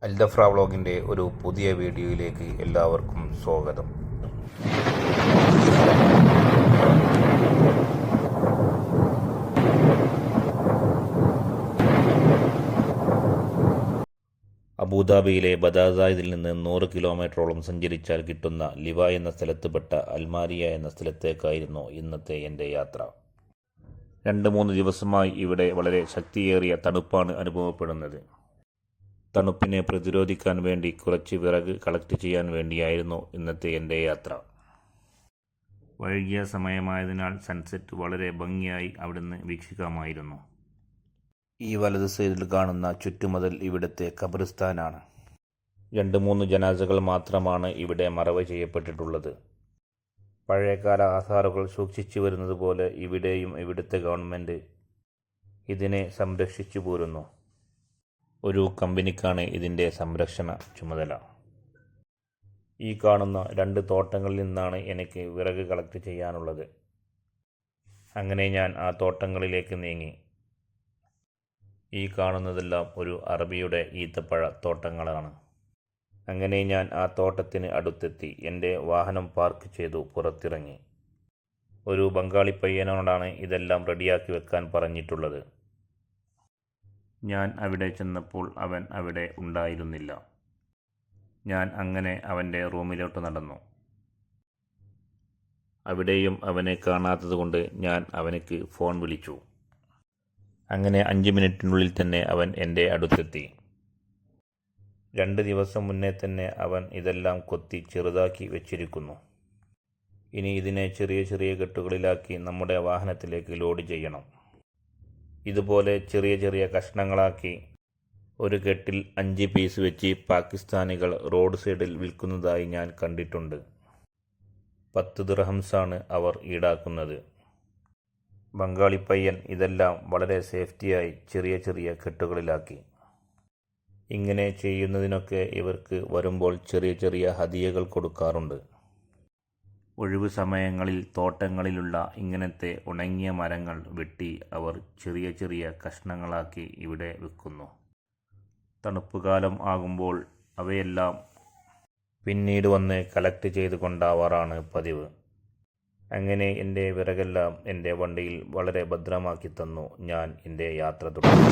Al Dhafra വ്ളോഗിൻ്റെ ഒരു പുതിയ വീഡിയോയിലേക്ക് എല്ലാവർക്കും സ്വാഗതം. അബുദാബിയിലെ ബദാസായിദിൽ നിന്ന് 100 കിലോമീറ്ററോളം സഞ്ചരിച്ചാൽ കിട്ടുന്ന ലിവ എന്ന സ്ഥലത്തുപെട്ട അൽമാരിയ എന്ന സ്ഥലത്തേക്കായിരുന്നു ഇന്നത്തെ എൻ്റെ യാത്ര. 2-3 ദിവസമായി ഇവിടെ വളരെ ശക്തിയേറിയ തണുപ്പാണ് അനുഭവപ്പെടുന്നത്. തണുപ്പിനെ പ്രതിരോധിക്കാൻ വേണ്ടി കുറച്ച് വിറക് കളക്ട് ചെയ്യാൻ വേണ്ടിയായിരുന്നു ഇന്നത്തെ എൻ്റെ യാത്ര. വൈകിയ സമയമായതിനാൽ സൺസെറ്റ് വളരെ ഭംഗിയായി അവിടുന്ന് വീക്ഷിക്കാമായിരുന്നു. ഈ വലത് സൈഡിൽ കാണുന്ന ചുറ്റുമതിൽ ഇവിടുത്തെ ഖബറിസ്ഥാനാണ്. 2-3 ജനാസകൾ മാത്രമാണ് ഇവിടെ മറവ് ചെയ്യപ്പെട്ടിട്ടുള്ളത്. പഴയകാല ആധാറുകൾ സൂക്ഷിച്ചു വരുന്നത് പോലെ ഇവിടെയും ഇവിടുത്തെ ഗവൺമെൻറ് ഇതിനെ സംരക്ഷിച്ചു പോരുന്നു. ഒരു കമ്പനിക്കാണ് ഇതിൻ്റെ സംരക്ഷണ ചുമതല. ഈ കാണുന്ന 2 തോട്ടങ്ങളിൽ നിന്നാണ് എനിക്ക് വിറക് കളക്ട് ചെയ്യാനുള്ളത്. അങ്ങനെ ഞാൻ ആ തോട്ടങ്ങളിലേക്ക് നീങ്ങി. ഈ കാണുന്നതെല്ലാം ഒരു അറബിയുടെ ഈത്തപ്പഴ തോട്ടങ്ങളാണ്. അങ്ങനെ ഞാൻ ആ തോട്ടത്തിന് അടുത്തെത്തി എൻ്റെ വാഹനം പാർക്ക് ചെയ്തു പുറത്തിറങ്ങി. ഒരു ബംഗാളി പയ്യനോടാണ് ഇതെല്ലാം റെഡിയാക്കി വെക്കാൻ പറഞ്ഞിട്ടുള്ളത്. ഞാൻ അവിടെ ചെന്നപ്പോൾ അവൻ അവിടെ ഉണ്ടായിരുന്നില്ല. ഞാൻ അങ്ങനെ അവൻ്റെ റൂമിലോട്ട് നടന്നു. അവിടെയും അവനെ കാണാത്തതുകൊണ്ട് ഞാൻ അവനക്ക് ഫോൺ വിളിച്ചു. അങ്ങനെ 5 മിനിറ്റിനുള്ളിൽ തന്നെ അവൻ എൻ്റെ അടുത്തെത്തി. 2 ദിവസം മുന്നേ തന്നെ അവൻ ഇതെല്ലാം കൊത്തി ചെറുതാക്കി വെച്ചിരിക്കുന്നു. ഇനി ഇതിനെ ചെറിയ ചെറിയ കെട്ടുകളിലാക്കി നമ്മുടെ വാഹനത്തിലേക്ക് ലോഡ് ചെയ്യണം. ഇതുപോലെ ചെറിയ ചെറിയ കഷ്ണങ്ങളാക്കി ഒരു കെട്ടിൽ 5 പീസ് വെച്ച് പാകിസ്ഥാനികൾ റോഡ് സൈഡിൽ വിൽക്കുന്നതായി ഞാൻ കണ്ടിട്ടുണ്ട്. 10 ദിർഹംസാണ് അവർ ഈടാക്കുന്നത്. ബംഗാളി പയ്യൻ ഇതെല്ലാം വളരെ സേഫ്റ്റിയായി ചെറിയ ചെറിയ കെട്ടുകളിലാക്കി. ഇങ്ങനെ ചെയ്യുന്നതിനൊക്കെ ഇവർക്ക് വരുമ്പോൾ ചെറിയ ചെറിയ ഹദിയകൾ കൊടുക്കാറുണ്ട്. ഒഴിവു സമയങ്ങളിൽ തോട്ടങ്ങളിലുള്ള ഇങ്ങനത്തെ ഉണങ്ങിയ മരങ്ങൾ വെട്ടി അവർ ചെറിയ ചെറിയ കഷ്ണങ്ങളാക്കി ഇവിടെ വിൽക്കുന്നു. തണുപ്പുകാലം ആകുമ്പോൾ അവയെല്ലാം പിന്നീട് വന്ന് കളക്ട് ചെയ്ത് കൊണ്ടാവാറാണ് പതിവ്. അങ്ങനെ എൻ്റെ വിറകെല്ലാം എൻ്റെ വണ്ടിയിൽ വളരെ ഭദ്രമാക്കി തന്നു. ഞാൻ എൻ്റെ യാത്ര തുടർന്നു.